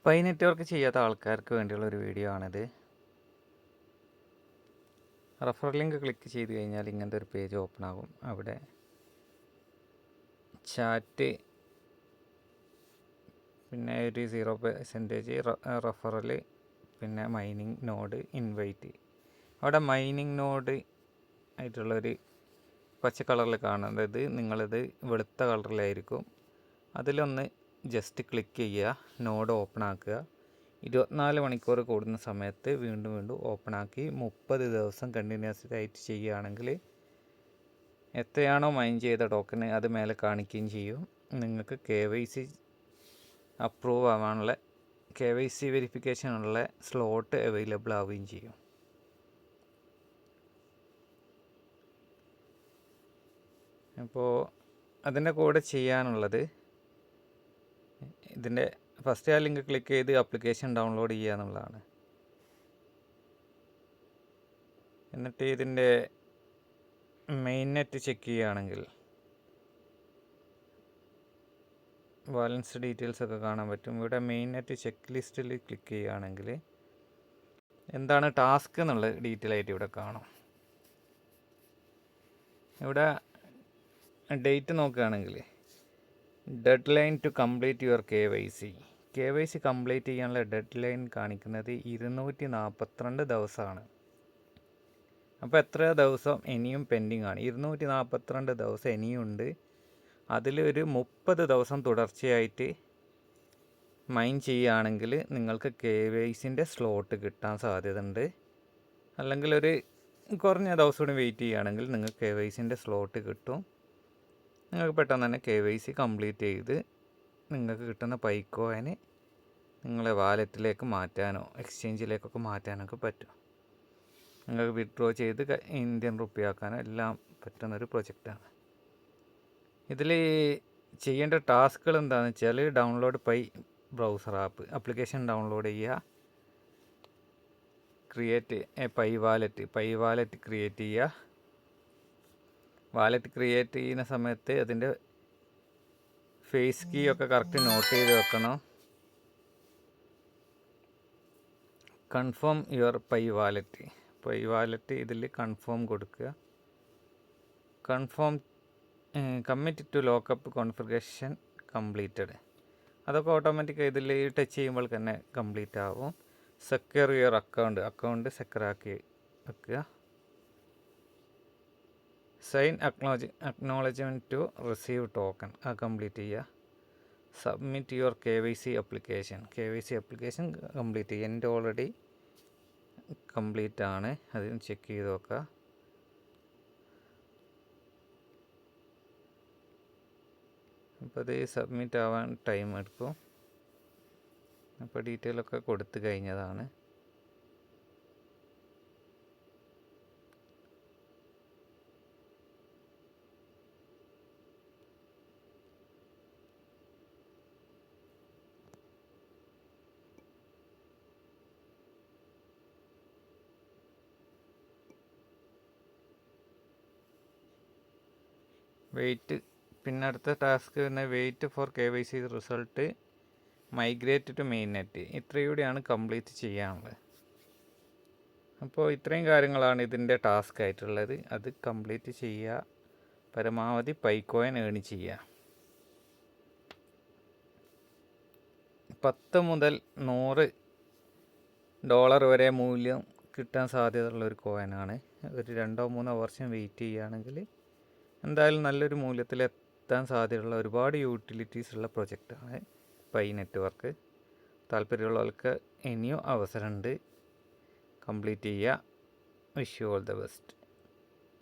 Pi network ചെയ്യാത്ത ആൾക്കാർക്ക് വേണ്ടിയുള്ള ഒരു വീഡിയോ ആണിത്. റെഫർ ലിങ്ക് ക്ലിക്ക് ചെയ്ത് കഴിഞ്ഞാൽ ഇങ്ങനത്തെ ഒരു പേജ് ഓപ്പൺ ആകും. അവിടെ ചാറ്റ്, പിന്നെ ഒരു 0% റെഫറൽ, പിന്നെ മൈനിങ് നോഡ് ഇൻവൈറ്റ്. അവിടെ മൈനിങ് നോഡ് ആയിട്ടുള്ളൊരു പച്ച കളറിൽ കാണുന്നത്, നിങ്ങളിത് വെളുത്ത കളറിലായിരിക്കും. അതിലൊന്ന് ജസ്റ്റ് ക്ലിക്ക് ചെയ്യുക, നോഡ് ഓപ്പൺ ആക്കുക. 24 മണിക്കൂർ കൂടുന്ന സമയത്ത് വീണ്ടും ഓപ്പൺ ആക്കി 30 ദിവസം കണ്ടിന്യൂസ് ആയിട്ട് ചെയ്യുകയാണെങ്കിൽ എത്രയാണോ മൈൻ ചെയ്ത ടോക്കൺ അത് മേലെ കാണിക്കുകയും ചെയ്യും. നിങ്ങൾക്ക് KYC അപ്രൂവ് ആവാനുള്ള, KYC വെരിഫിക്കേഷനുള്ള സ്ലോട്ട് അവൈലബിൾ ആവുകയും ചെയ്യും. അപ്പോൾ അതിൻ്റെ കൂടെ ചെയ്യാനുള്ളത്, ഇതിൻ്റെ ഫസ്റ്റ് ആ ലിങ്ക് ക്ലിക്ക് ചെയ്ത് ആപ്ലിക്കേഷൻ ഡൗൺലോഡ് ചെയ്യുക എന്നുള്ളതാണ്. എന്നിട്ട് ഇതിൻ്റെ മെയിൻ നെറ്റ് ചെക്ക് ചെയ്യുകയാണെങ്കിൽ ബാലൻസ് ഡീറ്റെയിൽസ് ഒക്കെ കാണാൻ പറ്റും. ഇവിടെ മെയിൻ നെറ്റ് ചെക്ക് ലിസ്റ്റിൽ ക്ലിക്ക് ചെയ്യുകയാണെങ്കിൽ എന്താണ് ടാസ്ക് എന്നുള്ള ഡീറ്റെയിൽ ആയിട്ട് ഇവിടെ കാണും. ഇവിടെ ഡേറ്റ് നോക്കുകയാണെങ്കിൽ deadline to complete your KYC complete ചെയ്യാനുള്ള ഡെഡ് ലൈൻ കാണിക്കുന്നത് 242 ദിവസമാണ്. അപ്പോൾ എത്ര ദിവസം ഇനിയും പെൻഡിങ് ആണ്? 242 ദിവസം ഇനിയുണ്ട്. അതിലൊരു 30 ദിവസം തുടർച്ചയായിട്ട് മൈൻ ചെയ്യുകയാണെങ്കിൽ നിങ്ങൾക്ക് KYCൻ്റെ സ്ലോട്ട് കിട്ടാൻ സാധ്യതയുണ്ട്. അല്ലെങ്കിൽ ഒരു കുറഞ്ഞ ദിവസം കൂടി വെയിറ്റ് ചെയ്യുകയാണെങ്കിൽ നിങ്ങൾക്ക് KYCൻ്റെ സ്ലോട്ട് കിട്ടും. നിങ്ങൾക്ക് പെട്ടെന്ന് തന്നെ KYC കംപ്ലീറ്റ് ചെയ്ത് നിങ്ങൾക്ക് കിട്ടുന്ന പൈക്കോയിന് നിങ്ങളെ വാലറ്റിലേക്ക് മാറ്റാനോ എക്സ്ചേഞ്ചിലേക്കൊക്കെ മാറ്റാനൊക്കെ പറ്റും. നിങ്ങൾക്ക് വിഡ്രോ ചെയ്ത് ഇന്ത്യൻ റുപ്പി ആക്കാനോ എല്ലാം പറ്റുന്നൊരു പ്രൊജക്റ്റാണ്. ഇതിൽ ചെയ്യേണ്ട ടാസ്കുകൾ എന്താണെന്ന് വെച്ചാൽ, download Pi browser application download ചെയ്യുക, ക്രിയേറ്റ് പൈ വാലറ്റ് ക്രിയേറ്റ് ചെയ്യുക. വാലറ്റ് ക്രിയേറ്റ് ചെയ്യുന്ന സമയത്ത് അതിൻ്റെ ഫേസ് കീ ഒക്കെ കറക്റ്റ് നോട്ട് ചെയ്ത് വെക്കണം. കൺഫേം യുവർ പൈ വാലറ്റ് ഇതിൽ കൺഫേം കൊടുക്കുക. Confirm commit to lockup configuration completed. അതൊക്കെ ഓട്ടോമാറ്റിക്കായി ഇതിൽ ടച്ച് ചെയ്യുമ്പോൾ തന്നെ കംപ്ലീറ്റ് ആവും. സെക്യൂർ യുവർ അക്കൗണ്ട് സെക്യൂറാക്കി വെക്കുക. Sign acknowledgement to receive token complete ചെയ്യുക. Submit your KYC application complete ചെയ്യുക. എൻ്റെ ഓൾറെഡി കംപ്ലീറ്റ് ആണ്, അതിന് ചെക്ക് ചെയ്ത് നോക്കുക. അപ്പോൾ അത് സബ്മിറ്റ് ആവാൻ ടൈം എടുക്കും. അപ്പോൾ ഡീറ്റെയിലൊക്കെ കൊടുത്തു കഴിഞ്ഞതാണ്. പിന്നെ അടുത്ത ടാസ്ക് തന്നെ wait for KYC result, migrate to mainnet. ഇത്രയും കൂടിയാണ് കംപ്ലീറ്റ് ചെയ്യാനുള്ളത്. അപ്പോൾ ഇത്രയും കാര്യങ്ങളാണ് ഇതിൻ്റെ ടാസ്ക് ആയിട്ടുള്ളത്. അത് കംപ്ലീറ്റ് ചെയ്യുക, പരമാവധി പൈക്കോയിൻ ഏൺ ചെയ്യുക. 10 മുതൽ $100 വരെ മൂല്യം കിട്ടാൻ സാധ്യതയുള്ള ഒരു കോയിനാണ്. ഒരു 2-3 വർഷം വെയിറ്റ് ചെയ്യുകയാണെങ്കിൽ എന്തായാലും നല്ലൊരു മൂല്യത്തിലെത്താൻ സാധ്യതയുള്ള ഒരുപാട് യൂട്ടിലിറ്റീസ് ഉള്ള പ്രൊജക്റ്റാണ് പൈ നെറ്റ്വർക്ക്. താല്പര്യമുള്ളവർക്ക് ഇനിയും അവസരമുണ്ട്. കംപ്ലീറ്റ് ചെയ്യുക. Wish you all the best.